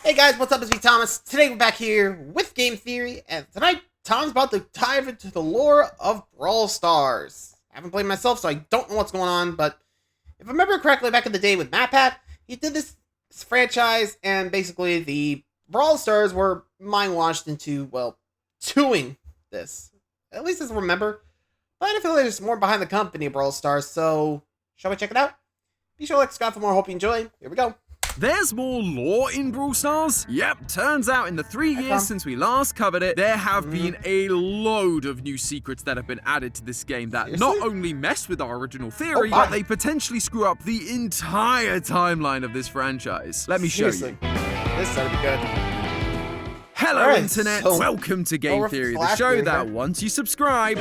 Hey guys, what's up? It's me, Thomas. Today we're back here with Game Theory, and tonight Tom's about to dive into the lore of Brawl Stars. I haven't played myself, so I don't know what's going on, but if I remember correctly, back in the day with MatPat, he did this franchise, and basically the Brawl Stars were mind-washed into, well, doing this. At least as I remember. But I feel like there's more behind the company of Brawl Stars, so shall we check it out? Be sure to like, subscribe for more. Hope you enjoy. Here we go. There's more lore in Brawl Stars? Yep, turns out in the 3 years since we last covered it, there have been a load of new secrets that have been added to this game that not only mess with our original theory, but they potentially screw up the entire timeline of this franchise. Let me show you. This better be good. Hello, Internet. Welcome to Game Theory, the show that once you subscribe...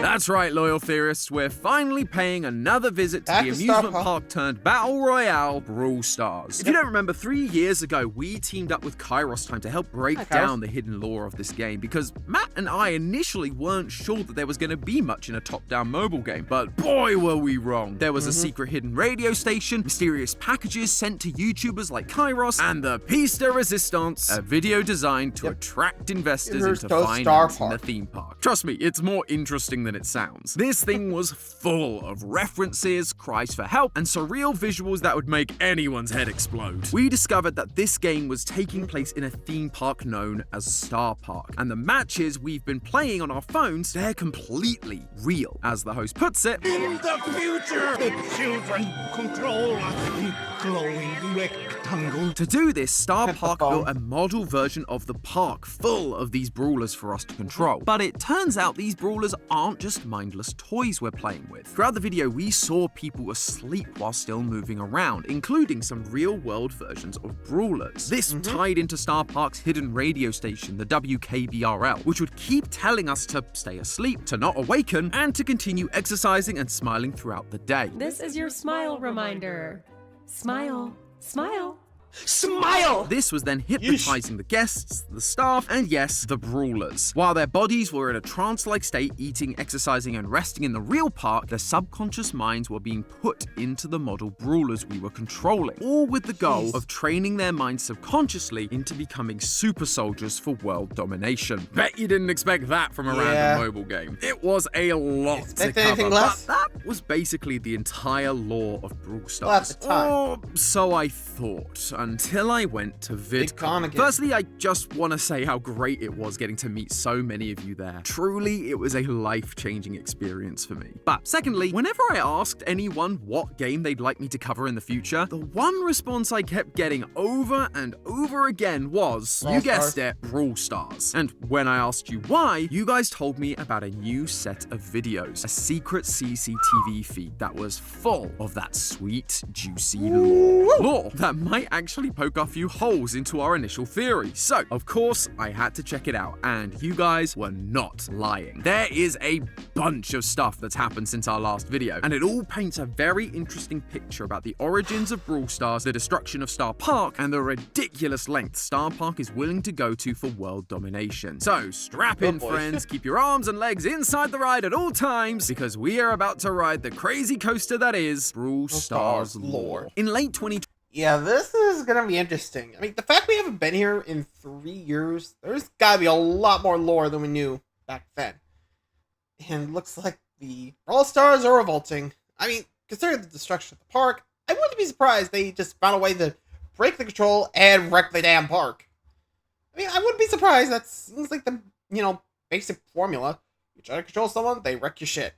That's right, loyal theorists, we're finally paying another visit to the amusement park turned battle royale, Brawl Stars. If you don't remember, 3 years ago, we teamed up with Kairos Time to help break down the hidden lore of this game, because Matt and I initially weren't sure that there was going to be much in a top-down mobile game, but boy were we wrong. There was a secret hidden radio station, mysterious packages sent to YouTubers like Kairos, and the piece de resistance, a video designed to attract investors into financing the theme park. Trust me, it's more interesting than it sounds. This thing was full of references, cries for help, and surreal visuals that would make anyone's head explode. We discovered that this game was taking place in a theme park known as Star Park, and the matches we've been playing on our phones, they're completely real. As the host puts it, in the future, the children control a glowing rectangle. To do this, Star Park built a model version of the park full of these brawlers for us to control. But it turns out these brawlers aren't just mindless toys we're playing with. Throughout the video, we saw people asleep while still moving around, including some real-world versions of brawlers. This tied into Star Park's hidden radio station, the WKBRL, which would keep telling us to stay asleep, to not awaken, and to continue exercising and smiling throughout the day. This is your smile reminder. Smile, smile. Smile! This was then hypnotizing the guests, the staff, and yes, the brawlers. While their bodies were in a trance-like state, eating, exercising, and resting in the real park, their subconscious minds were being put into the model brawlers we were controlling, all with the goal of training their minds subconsciously into becoming super soldiers for world domination. Bet you didn't expect that from a random mobile game. It was a lot to cover, but that was basically the entire lore of Brawl Stars. Or so I thought. Until I went to VidCon. Firstly, I just want to say how great it was getting to meet so many of you there. Truly, it was a life-changing experience for me. But secondly, whenever I asked anyone what game they'd like me to cover in the future, the one response I kept getting over and over again was, you guessed it, Brawl Stars. And when I asked you why, you guys told me about a new set of videos, a secret CCTV feed that was full of that sweet, juicy lore. Lore that might actually poke a few holes into our initial theory. So, of course, I had to check it out, and you guys were not lying. There is a bunch of stuff that's happened since our last video, and it all paints a very interesting picture about the origins of Brawl Stars, the destruction of Star Park, and the ridiculous lengths Star Park is willing to go to for world domination. So, strap in, friends, keep your arms and legs inside the ride at all times, because we are about to ride the crazy coaster that is Brawl Stars lore. In late 2020, yeah, this is gonna be interesting. I mean, the fact we haven't been here in 3 years, there's gotta be a lot more lore than we knew back then. And it looks like the Brawl Stars are revolting. I mean, considering the destruction of the park, I wouldn't be surprised they just found a way to break the control and wreck the damn park. I mean, I wouldn't be surprised. That seems like the, basic formula. You try to control someone, they wreck your shit.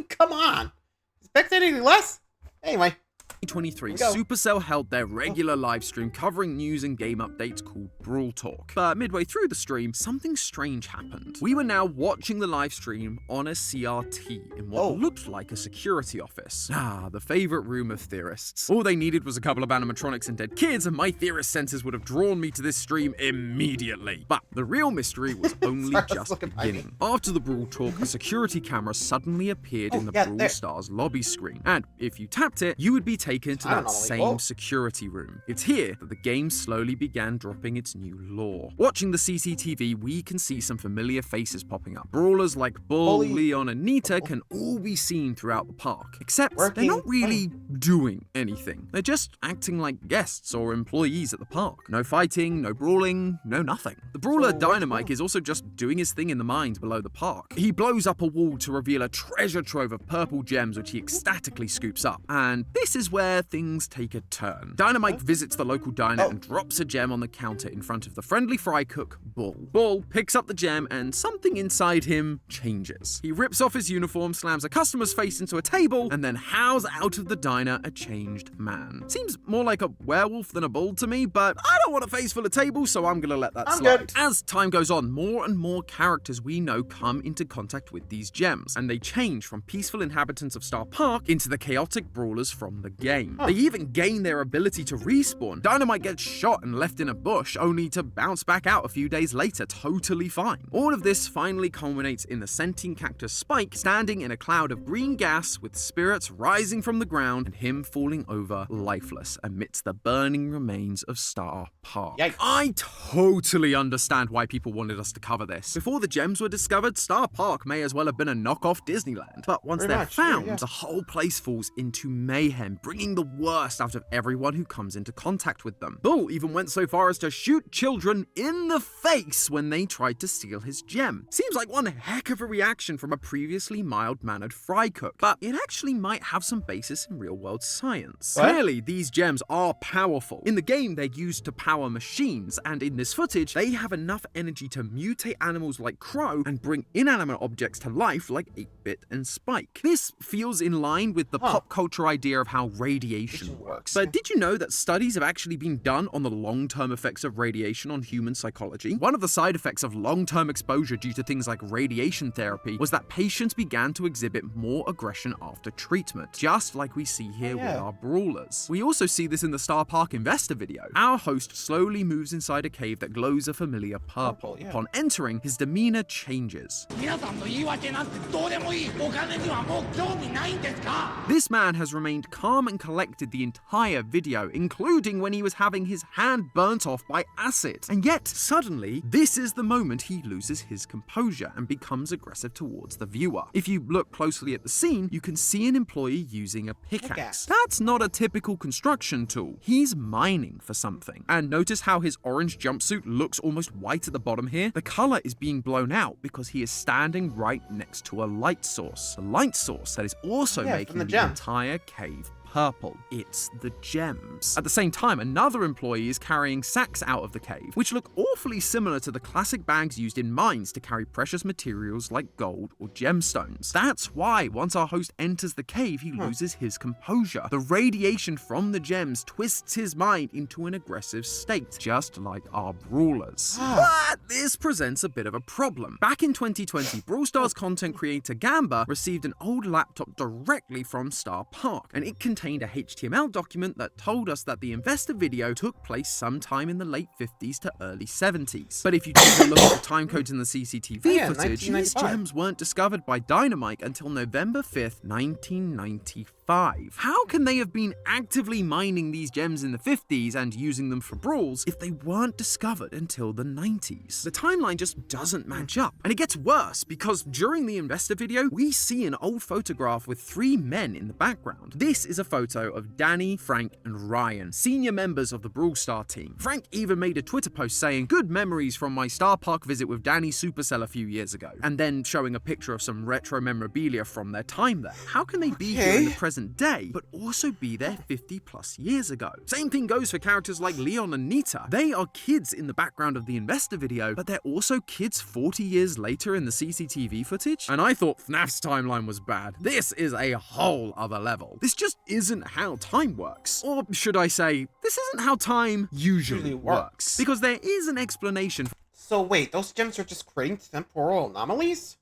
Come on. Expect anything less? Anyway. 2023, Supercell held their regular live stream covering news and game updates called Brawl Talk. But midway through the stream, something strange happened. We were now watching the live stream on a CRT in what looked like a security office. Ah, the favorite room of theorists. All they needed was a couple of animatronics and dead kids, and my theorist senses would have drawn me to this stream immediately. But the real mystery was only just beginning. After the Brawl Talk, a security camera suddenly appeared in the Brawl Stars lobby screen, and if you tapped it, you would be taken taken to I don't that know, like, same whoa. security room. It's here that the game slowly began dropping its new lore. Watching the CCTV, we can see some familiar faces popping up. Brawlers like Bull, Bully. Leon, and Nita can all be seen throughout the park, except they're not Working. really doing anything. They're just acting like guests or employees at the park. No fighting, no brawling, no nothing. The brawler So what's Dynamite wrong? is also just doing his thing in the mines below the park. He blows up a wall to reveal a treasure trove of purple gems which he ecstatically scoops up. And this is where things take a turn. Dynamite visits the local diner and drops a gem on the counter in front of the friendly fry cook, Bull. Bull picks up the gem and something inside him changes. He rips off his uniform, slams a customer's face into a table, and then howls out of the diner a changed man. Seems more like a werewolf than a bull to me, but I don't want a face full of tables, so I'm gonna let that slide. good. As time goes on, more and more characters we know come into contact with these gems, and they change from peaceful inhabitants of Star Park into the chaotic brawlers from the game. They even gain their ability to respawn. Dynamite gets shot and left in a bush, only to bounce back out a few days later, totally fine. All of this finally culminates in the sentient cactus Spike standing in a cloud of green gas with spirits rising from the ground and him falling over lifeless amidst the burning remains of Star Park. Yikes. I totally understand why people wanted us to cover this. Before the gems were discovered, Star Park may as well have been a knockoff Disneyland. But once Very they're much, yeah, found, yeah. the whole place falls into mayhem, bringing the worst out of everyone who comes into contact with them. Bull even went so far as to shoot children in the face when they tried to steal his gem. Seems like one heck of a reaction from a previously mild-mannered fry cook, but it actually might have some basis in real-world science. What? Clearly, these gems are powerful. In the game, they're used to power machines, and in this footage, they have enough energy to mutate animals like Crow and bring inanimate objects to life like 8-Bit and Spike. This feels in line with the pop culture idea of how radiation works. But did you know that studies have actually been done on the long-term effects of radiation on human psychology? One of the side effects of long-term exposure due to things like radiation therapy was that patients began to exhibit more aggression after treatment, just like we see here with our brawlers. We also see this in the Star Park investor video. Our host slowly moves inside a cave that glows a familiar purple. Upon entering, his demeanor changes. 皆さんの言い訳なんてどうでもいい。お金にはもう興味ないんですか？ This man has remained calm and collected the entire video, including when he was having his hand burnt off by acid. And yet, suddenly, this is the moment he loses his composure and becomes aggressive towards the viewer. If you look closely at the scene, you can see an employee using a pickaxe. That's not a typical construction tool. He's mining for something. And notice how his orange jumpsuit looks almost white at the bottom here? The color is being blown out because he is standing right next to a light source. A light source that is also from making the the gem. entire cave purple. It's the gems. At the same time, another employee is carrying sacks out of the cave, which look awfully similar to the classic bags used in mines to carry precious materials like gold or gemstones. That's why once our host enters the cave, he loses his composure. The radiation from the gems twists his mind into an aggressive state, just like our brawlers. But this presents a bit of a problem. Back in 2020, Brawl Stars content creator Gamba received an old laptop directly from Star Park, and it contained a HTML document that told us that the investor video took place sometime in the late 50s to early 70s. But if you take a look at the time codes in the CCTV footage, these 1995. gems weren't discovered by Dynamite until November 5th, 1995. How can they have been actively mining these gems in the 50s and using them for brawls if they weren't discovered until the 90s? The timeline just doesn't match up. And it gets worse because during the investor video, we see an old photograph with 3 men in the background. This is a photo of Danny, Frank, and Ryan, senior members of the Brawl Star team. Frank even made a Twitter post saying, "Good memories from my Star Park visit with Danny Supercell a few years ago," and then showing a picture of some retro memorabilia from their time there. How can they be here in the present day, but also be there 50 plus years ago? Same thing goes for characters like Leon and Nita. They are kids in the background of the investor video, but they're also kids 40 years later in the CCTV footage. And I thought FNAF's timeline was bad. This is a whole other level. This just isn't how time works. Or should I say, this isn't how time usually works. Because there is an explanation. So wait, those gems are just creating temporal anomalies?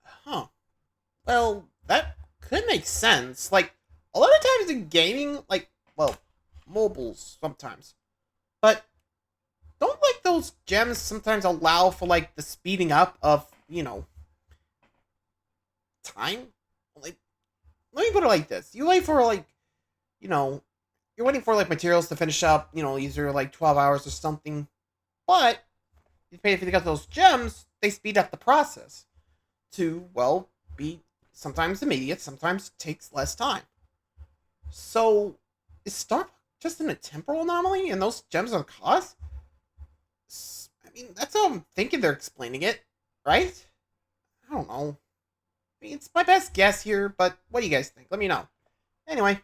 Huh. Well, that could make sense. Like, a lot of times in gaming, like, well, mobiles sometimes. But don't, like, those gems sometimes allow for, like, the speeding up of, you know, time? Like, let me put it like this. You wait for, like, you know, you're waiting for like materials to finish up, either like 12 hours or something. But if you got those gems, they speed up the process to, well, be sometimes immediate, sometimes takes less time. So is Starbucks just in a temporal anomaly and those gems are the cause? I mean, that's how I'm thinking they're explaining it, right? I don't know. I mean, it's my best guess here, but what do you guys think? Let me know. Anyway.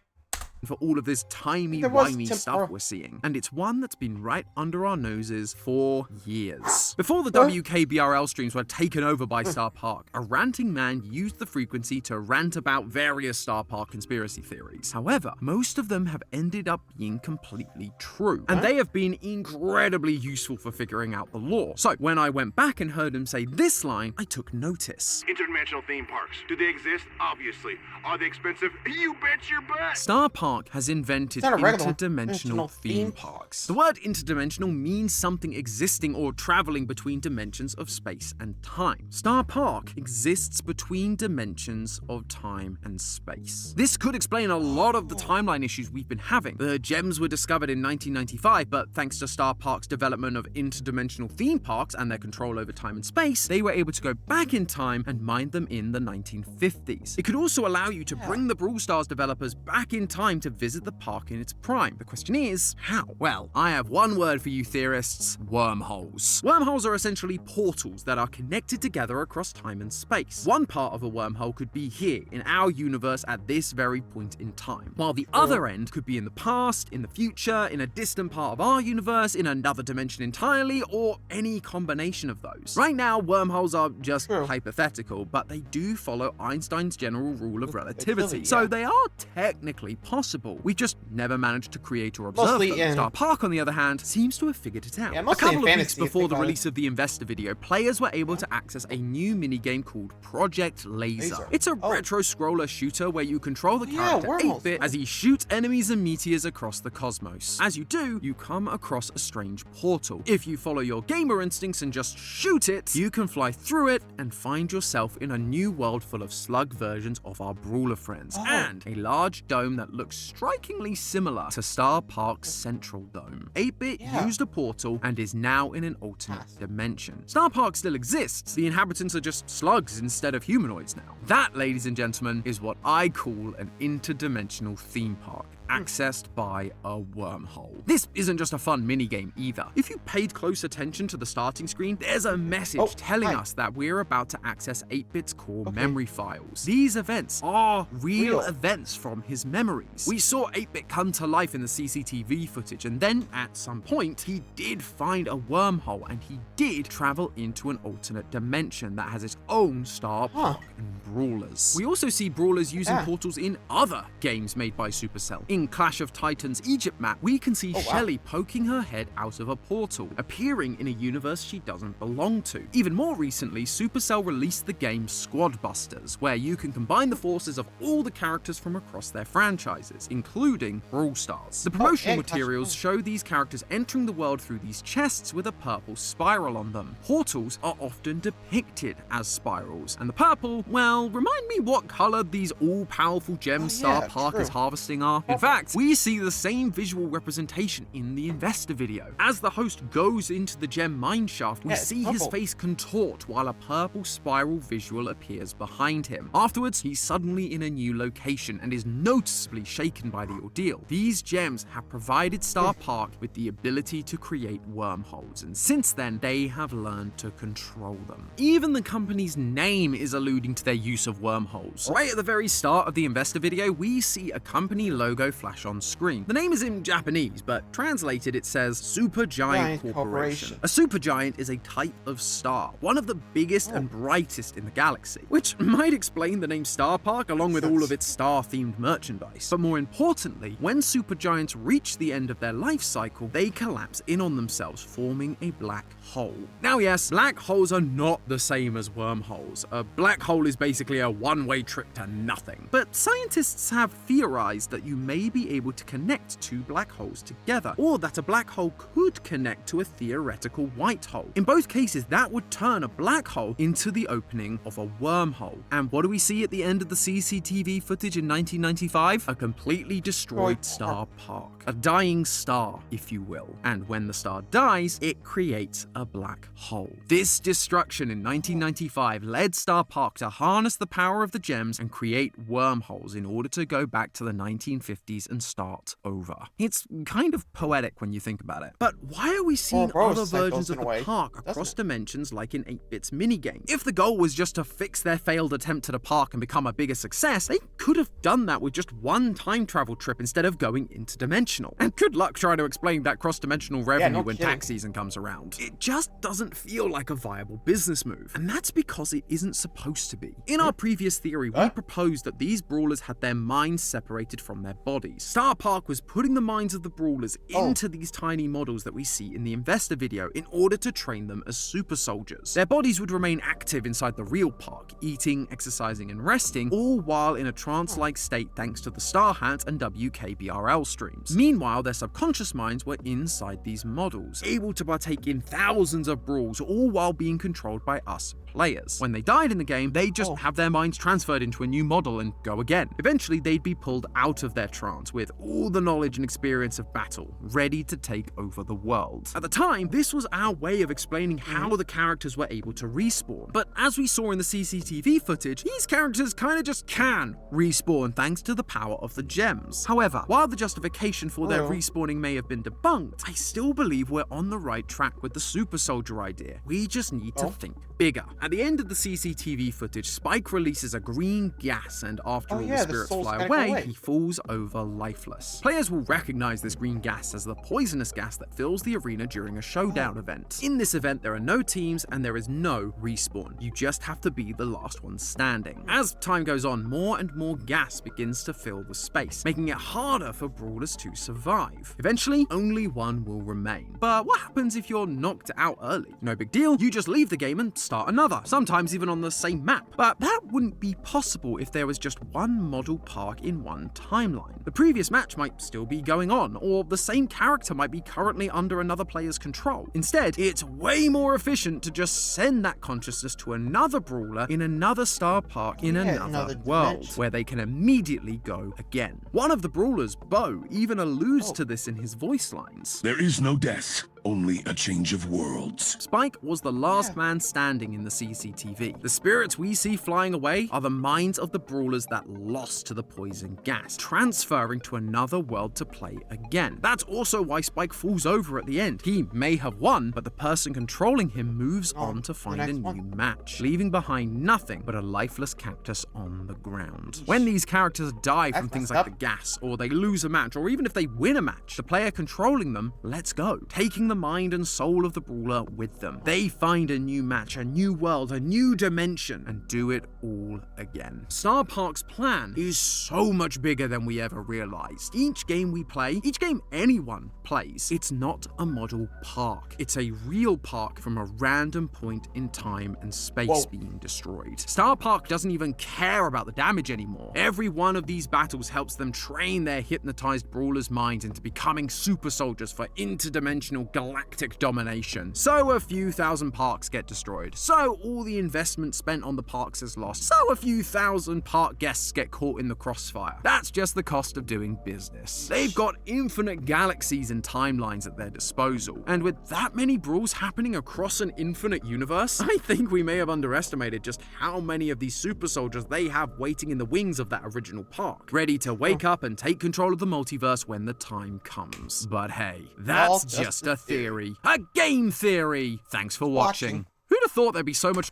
For all of this timey-wimey stuff we're seeing, and it's one that's been right under our noses for years. Before the WKBRL streams were taken over by Star Park, a ranting man used the frequency to rant about various Star Park conspiracy theories. However, most of them have ended up being completely true, and they have been incredibly useful for figuring out the lore. So when I went back and heard him say this line, I took notice. Interdimensional theme parks. Do they exist? Obviously. Are they expensive? You bet your butt! Star Park has invented interdimensional theme parks. The word interdimensional means something existing or traveling between dimensions of space and time. Star Park exists between dimensions of time and space. This could explain a lot of the timeline issues we've been having. The gems were discovered in 1995, but thanks to Star Park's development of interdimensional theme parks and their control over time and space, they were able to go back in time and mine them in the 1950s. It could also allow you to bring the Brawl Stars developers back in time to visit the park in its prime. The question is, how? Well, I have one word for you theorists: wormholes. Wormholes are essentially portals that are connected together across time and space. One part of a wormhole could be here, in our universe at this very point in time, while the other end could be in the past, in the future, in a distant part of our universe, in another dimension entirely, or any combination of those. Right now, wormholes are just hypothetical, but they do follow Einstein's general rule of relativity, so they are technically possible. We just never managed to create or observe them. Star Park, on the other hand, seems to have figured it out. A couple of weeks before the release of the investor video, players were able to access a new minigame called Project Laser. It's a retro scroller shooter where you control the character 8-bit as he shoots enemies and meteors across the cosmos. As you do, you come across a strange portal. If you follow your gamer instincts and just shoot it, you can fly through it and find yourself in a new world full of slug versions of our brawler friends, and a large dome that looks strikingly similar to Star Park's Central Dome. 8-bit used a portal and is now in an alternate dimension. Star Park still exists. The inhabitants are just slugs instead of humanoids now. That, ladies and gentlemen, is what I call an interdimensional theme park, accessed by a wormhole. This isn't just a fun minigame either. If you paid close attention to the starting screen, there's a message telling us that we're about to access 8-bit's core memory files. These events are real events from his memories. We saw 8-bit come to life in the CCTV footage, and then at some point, he did find a wormhole, and he did travel into an alternate dimension that has its own Star Park and Brawlers. We also see Brawlers using portals in other games made by Supercell. In Clash of Titans Egypt map, we can see Shelly poking her head out of a portal, appearing in a universe she doesn't belong to. Even more recently, Supercell released the game Squad Busters, where you can combine the forces of all the characters from across their franchises, including Brawl Stars. The promotional materials show these characters entering the world through these chests with a purple spiral on them. Portals are often depicted as spirals, and the purple, well, remind me what color these all-powerful gems Star Park is harvesting are. In fact, we see the same visual representation in the investor video. As the host goes into the gem mineshaft, we see his face contort while a purple spiral visual appears behind him. Afterwards, he's suddenly in a new location and is noticeably shaken by the ordeal. These gems have provided Star Park with the ability to create wormholes, and since then, they have learned to control them. Even the company's name is alluding to their use of wormholes. Right at the very start of the investor video, we see a company logo flash on screen. The name is in Japanese, but translated it says Supergiant Corporation. A supergiant is a type of star, one of the biggest and brightest in the galaxy, which might explain the name Star Park along with all of its star-themed merchandise. But more importantly, when supergiants reach the end of their life cycle, they collapse in on themselves, forming a black hole. Now yes, black holes are not the same as wormholes. A black hole is basically a one-way trip to nothing. But scientists have theorized that you may may be able to connect two black holes together, or that a black hole could connect to a theoretical white hole. In both cases, that would turn a black hole into the opening of a wormhole. And what do we see at the end of the CCTV footage in 1995? A completely destroyed Star Park. A dying star, if you will. And when the star dies, it creates a black hole. This destruction in 1995 led Star Park to harness the power of the gems and create wormholes in order to go back to the 1950s and start over. It's kind of poetic when you think about it. But why are we seeing other versions of the park across dimensions like in 8-Bit's minigame? If the goal was just to fix their failed attempt at a park and become a bigger success, they could have done that with just one time travel trip instead of going interdimensional. And good luck trying to explain that cross-dimensional revenue when tax season comes around. It just doesn't feel like a viable business move. And that's because it isn't supposed to be. In our previous theory, we proposed that these brawlers had their minds separated from their bodies. Star Park was putting the minds of the brawlers into these tiny models that we see in the investor video in order to train them as super soldiers. Their bodies would remain active inside the real park, eating, exercising, and resting, all while in a trance-like state thanks to the Star Hat and WKBRL streams. Meanwhile, their subconscious minds were inside these models, able to partake in thousands of brawls, all while being controlled by us players. When they died in the game, they'd just have their minds transferred into a new model and go again. Eventually, they'd be pulled out of their trance with all the knowledge and experience of battle, ready to take over the world. At the time, this was our way of explaining how the characters were able to respawn. But as we saw in the CCTV footage, these characters kind of just can respawn thanks to the power of the gems. However, while the justification for their respawning may have been debunked, I still believe we're on the right track with the super soldier idea. We just need to think bigger. At the end of the CCTV footage, Spike releases a green gas, and after all the spirits fly away, he falls over lifeless. Players will recognize this green gas as the poisonous gas that fills the arena during a showdown event. In this event, there are no teams and there is no respawn. You just have to be the last one standing. As time goes on, more and more gas begins to fill the space, making it harder for brawlers to survive. Eventually, only one will remain. But what happens if you're knocked out early? No big deal, you just leave the game and start another, sometimes even on the same map. But that wouldn't be possible if there was just one model park in one timeline. The previous match might still be going on, or the same character might be currently under another player's control. Instead, it's way more efficient to just send that consciousness to another brawler in another Star Park in another world, where they can immediately go again. One of the brawlers, Bo, even alludes to this in his voice lines. There is no death, only a change of worlds. Spike was the last man standing in the CCTV. The spirits we see flying away are the minds of the brawlers that lost to the poison gas, transferring to another world to play again. That's also why Spike falls over at the end. He may have won, but the person controlling him moves on to find a new match, leaving behind nothing but a lifeless cactus on the ground. When these characters die from things like the gas, or they lose a match, or even if they win a match, the player controlling them lets go, taking the mind and soul of the brawler with them. They find a new match, a new world, a new dimension, and do it all again. Star Park's plan is so much bigger than we ever realized. Each game we play, each game anyone plays, it's not a model park. It's a real park from a random point in time and space being destroyed. Star Park doesn't even care about the damage anymore. Every one of these battles helps them train their hypnotized brawlers' minds into becoming super soldiers for interdimensional galactic domination. So a few thousand parks get destroyed. So all the investment spent on the parks is lost. So a few thousand park guests get caught in the crossfire. That's just the cost of doing business. They've got infinite galaxies and timelines at their disposal. And with that many brawls happening across an infinite universe, I think we may have underestimated just how many of these super soldiers they have waiting in the wings of that original park, ready to wake up and take control of the multiverse when the time comes. But hey, that's just a theory. A game theory! Thanks for watching. Who'd have thought there'd be so much—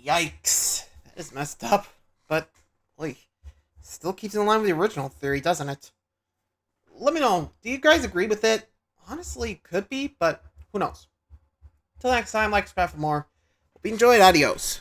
Yikes. That is messed up. But, still keeps in line with the original theory, doesn't it? Let me know, do you guys agree with it? Honestly, could be, but who knows? Till next time, like, subscribe for more. Hope you enjoyed. Adios.